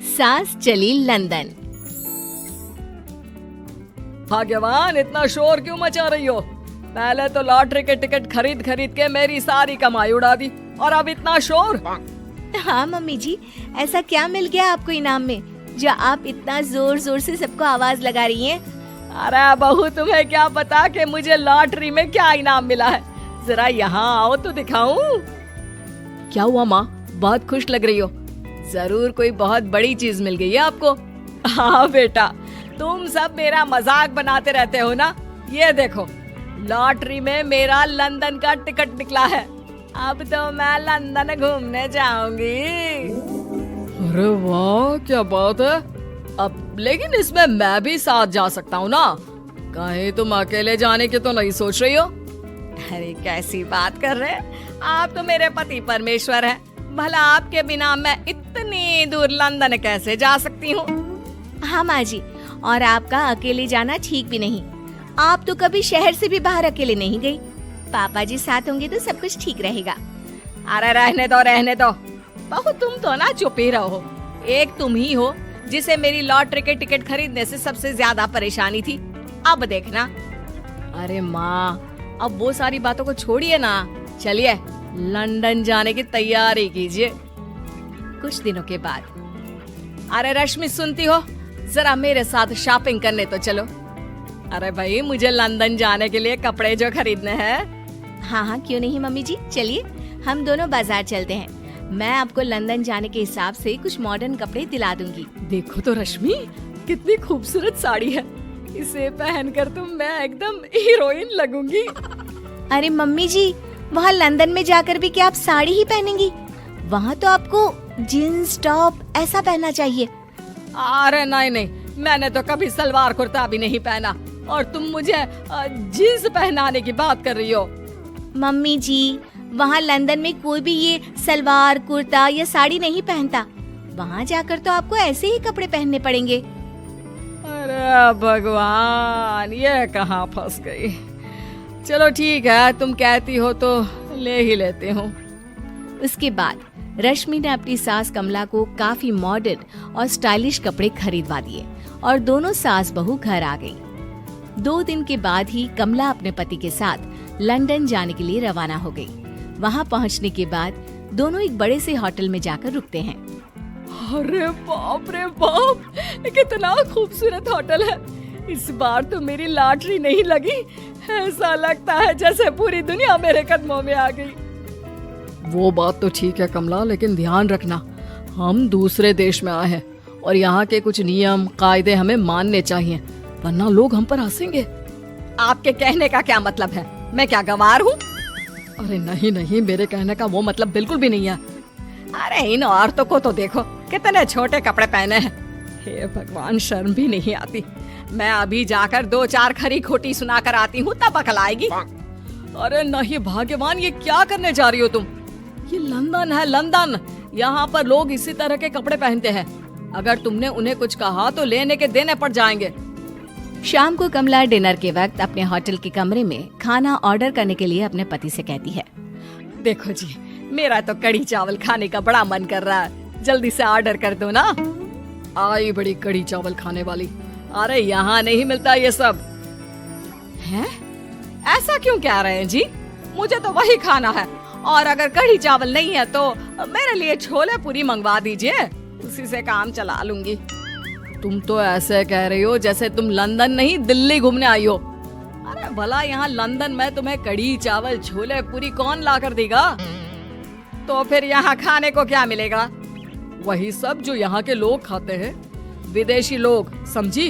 सास चली लंदन। भाग्यवान, इतना शोर क्यों मचा रही हो? पहले तो लॉटरी के टिकट खरीद खरीद के मेरी सारी कमाई उड़ा दी और अब इतना शोर। हाँ मम्मी जी, ऐसा क्या मिल गया आपको इनाम में जो आप इतना जोर जोर से सबको आवाज लगा रही हैं? अरे बहू, तुम्हें क्या पता कि मुझे लॉटरी में क्या इनाम मिला है? जरा यहाँ आओ तो दिखाऊं। क्या हुआ माँ, बहुत खुश लग रही हो? जरूर कोई बहुत बड़ी चीज मिल गई है आपको। हाँ बेटा, तुम सब मेरा मजाक बनाते रहते हो ना। ये देखो, लॉटरी में मेरा लंदन का टिकट निकला है। अब तो मैं लंदन घूमने जाऊंगी। अरे वाह, क्या बात है। अब लेकिन इसमें मैं भी साथ जा सकता हूँ ना? कहीं तुम अकेले जाने की तो नहीं सोच रही हो? अरे कैसी बात कर रहे हैं आप, तो मेरे पति परमेश्वर हैं। भला आपके बिना मैं इतनी दूर लंदन कैसे जा सकती हूँ? हाँ माँ जी, और आपका अकेले जाना ठीक भी नहीं। आप तो कभी शहर से भी बाहर अकेले नहीं गई। पापा जी साथ होंगे तो सब कुछ ठीक रहेगा। अरे रहने दो बहू, तुम तो ना चुप ही रहो। एक तुम ही हो जिसे मेरी लॉटरी के टिकट खरीदने से सबसे ज्यादा परेशानी थी। अब देखना। अरे माँ, अब वो सारी बातों को छोड़िए ना, चलिए लंदन जाने की तैयारी कीजिए। कुछ दिनों के बाद, अरे रश्मि सुनती हो, जरा मेरे साथ शॉपिंग करने तो चलो। अरे भाई, मुझे लंदन जाने के लिए कपड़े जो खरीदने हैं। हाँ हाँ, क्यों नहीं मम्मी जी, चलिए हम दोनों बाजार चलते हैं। मैं आपको लंदन जाने के हिसाब से कुछ मॉडर्न कपड़े दिला दूंगी। देखो तो रश्मि, कितनी खूबसूरत साड़ी है। इसे पहनकर तो मैं एकदम हीरोइन लगूंगी। अरे मम्मी जी, वहाँ लंदन में जाकर भी क्या आप साड़ी ही पहनेंगी? वहाँ तो आपको जीन्स टॉप ऐसा पहनना चाहिए। अरे नहीं, मैंने तो कभी सलवार कुर्ता भी नहीं पहना और तुम मुझे जीन्स पहनाने की बात कर रही हो। मम्मी जी, वहाँ लंदन में कोई भी ये सलवार कुर्ता या साड़ी नहीं पहनता। वहाँ जाकर तो आपको ऐसे ही कपड़े पहनने पड़ेंगे। अरे भगवान, ये कहाँ फंस गई। चलो ठीक है, तुम कहती हो तो ले ही लेती हूँ। उसके बाद रश्मि ने अपनी सास कमला को काफी मॉडर्न और स्टाइलिश कपड़े खरीदवा दिए और दोनों सास बहू घर आ गई। 2 दिन के बाद ही कमला अपने पति के साथ लंदन जाने के लिए रवाना हो गई। वहाँ पहुँचने के बाद दोनों एक बड़े से होटल में जाकर रुकते हैं। अरे बाप रे बाप, कितना खूबसूरत होटल है। इस बार तो मेरी लॉटरी नहीं लगी। ऐसा लगता है जैसे पूरी दुनिया मेरे कदमों में आ गई। वो बात तो ठीक है कमला, लेकिन ध्यान रखना, हम दूसरे देश में आए हैं और यहाँ के कुछ नियम कायदे हमें मानने चाहिए, वरना लोग हम पर हंसेंगे। आपके कहने का क्या मतलब है? मैं क्या गंवार हूँ? अरे नहीं, मेरे कहने का वो मतलब बिल्कुल भी नहीं है। अरे इन औरतों को तो देखो, कितने छोटे कपड़े पहने हैं। हे भगवान, शर्म भी नहीं आती। मैं अभी जाकर 2-4 खरी खोटी सुना कर आती हूँ, तब अकल आएगी। अरे नहीं भाग्यवान, ये क्या करने जा रही हो तुम? ये लंदन है, लंदन। यहाँ पर लोग इसी तरह के कपड़े पहनते हैं। अगर तुमने उन्हें कुछ कहा तो लेने के देने पड़ जाएंगे। शाम को कमला डिनर के वक्त अपने होटल के कमरे में खाना ऑर्डर करने के लिए अपने पति से कहती है, देखो जी, मेरा तो कढ़ी चावल खाने का बड़ा मन कर रहा है, जल्दी से ऑर्डर कर दो ना। आई बड़ी कढ़ी चावल खाने वाली। अरे यहाँ नहीं मिलता ये सब। हैं? ऐसा क्यों कह रहे हैं जी? मुझे तो वही खाना है, और अगर कढ़ी चावल नहीं है तो मेरे लिए छोले पूरी मंगवा दीजिए, उसी से काम चला लूंगी। तुम तो ऐसे कह रही हो जैसे तुम लंदन नहीं दिल्ली घूमने आई हो। अरे भला यहाँ लंदन में तुम्हें कढ़ी चावल छोले पूरी कौन ला कर देगा? तो फिर यहाँ खाने को क्या मिलेगा? वही सब जो यहाँ के लोग खाते हैं, विदेशी लोग, समझी?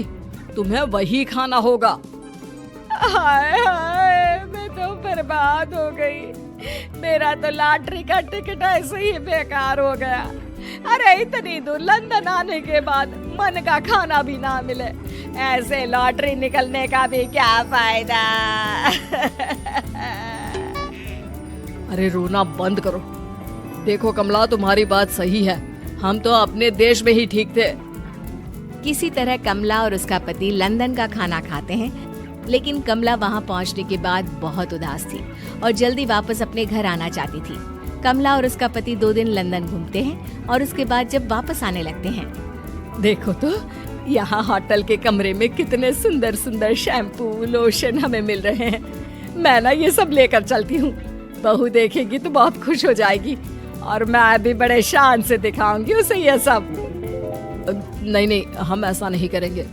तुम्हें वही खाना होगा। हाय हाय, मैं तो बर्बाद हो गई। मेरा तो लॉटरी का टिकट ऐसे ही बेकार हो गया। अरे इतनी दूर लंदन आने के बाद मन का खाना भी ना मिले, ऐसे लॉटरी निकलने का भी क्या फायदा। अरे रोना बंद करो। देखो कमला, तुम्हारी बात सही है, हम तो अपने देश में ही ठीक थे। किसी तरह कमला और उसका पति लंदन का खाना खाते हैं, लेकिन कमला वहां पहुंचने के बाद बहुत उदास थी और जल्दी वापस अपने घर आना चाहती थी। कमला और उसका पति 2 दिन लंदन घूमते हैं और उसके बाद जब वापस आने लगते हैं देखो तो यहाँ होटल के कमरे में कितने सुंदर सुंदर शैम्पू लोशन हमें मिल रहे हैं। मैं ना ये सब लेकर चलती हूँ, बहू देखेगी तो बहुत खुश हो जाएगी और मैं भी बड़े शान से दिखाऊंगी उसे ये सब। नहीं नहीं, हम ऐसा नहीं करेंगे।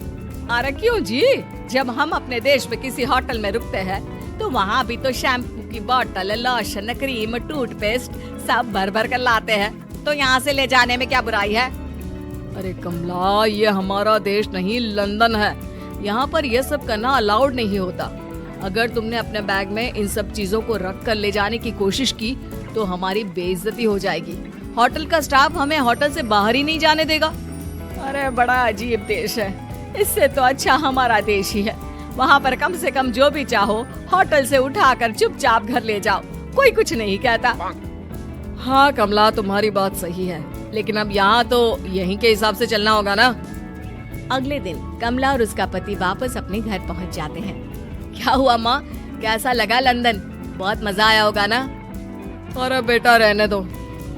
अरे क्यों जी, जब हम अपने देश में किसी होटल में रुकते हैं तो वहाँ भी तो शैम्पू की बोतल, लोशन, क्रीम, टूथपेस्ट सब भर भर कर लाते हैं, तो यहाँ से ले जाने में क्या बुराई है? अरे कमला, ये हमारा देश नहीं लंदन है, यहाँ पर ये सब करना अलाउड नहीं होता। अगर तुमने अपने बैग में इन सब चीजों को रख कर ले जाने की कोशिश की तो हमारी बेइज्जती हो जाएगी। होटल का स्टाफ हमें होटल से बाहर ही नहीं जाने देगा। अरे बड़ा अजीब देश है, इससे तो अच्छा हमारा देश ही है। वहाँ पर कम से कम जो भी चाहो होटल से उठाकर चुपचाप घर ले जाओ, कोई कुछ नहीं कहता। हाँ कमला, तुम्हारी बात सही है, लेकिन अब यहाँ तो यहीं के हिसाब से चलना होगा ना। अगले दिन कमला और उसका पति वापस अपने घर पहुंच जाते हैं। क्या हुआ माँ, कैसा लगा लंदन? बहुत मजा आया होगा ना? अरे बेटा रहने दो,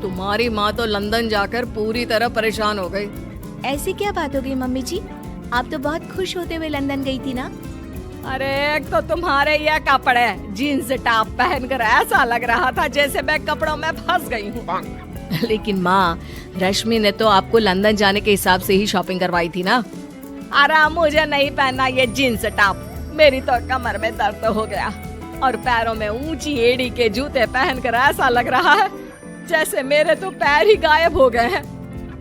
तुम्हारी माँ तो लंदन जाकर पूरी तरह परेशान हो गई। ऐसी क्या बात हो गई मम्मी जी? आप तो बहुत खुश होते हुए लंदन गई थी ना? अरे एक तो तुम्हारे ये कपड़े जीन्स टॉप पहनकर ऐसा लग रहा था जैसे मैं कपड़ों में फंस गई हूँ। लेकिन माँ, रश्मि ने तो आपको लंदन जाने के हिसाब से ही शॉपिंग करवाई थी ना? अरे मुझे नहीं पहनना ये जीन्स टॉप, मेरी तो कमर में दर्द हो गया और पैरों में ऊंची एड़ी के जूते पहनकर ऐसा लग रहा है जैसे मेरे तो पैर ही गायब हो गए हैं।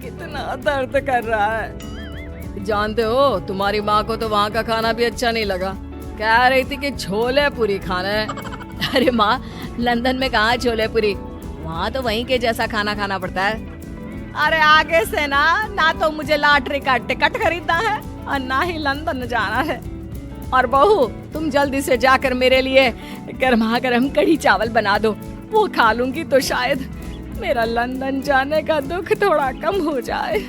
कितना दर्द कर रहा है। जानते हो, तुम्हारी माँ को तो वहाँ का खाना भी अच्छा नहीं लगा, कह रही थी कि छोले पूरी खाना है। अरे माँ, लंदन में कहाँ छोले पूरी, वहाँ तो वहीं के जैसा खाना खाना पड़ता है। अरे आगे से ना तो मुझे लॉटरी का टिकट खरीदना है और ना ही लंदन जाना है। और बहू, तुम जल्दी से जाकर मेरे लिए गर्मा गर्म कढ़ी चावल बना दो, वो खा लूंगी तो शायद मेरा लंदन जाने का दुख थोड़ा कम हो जाए।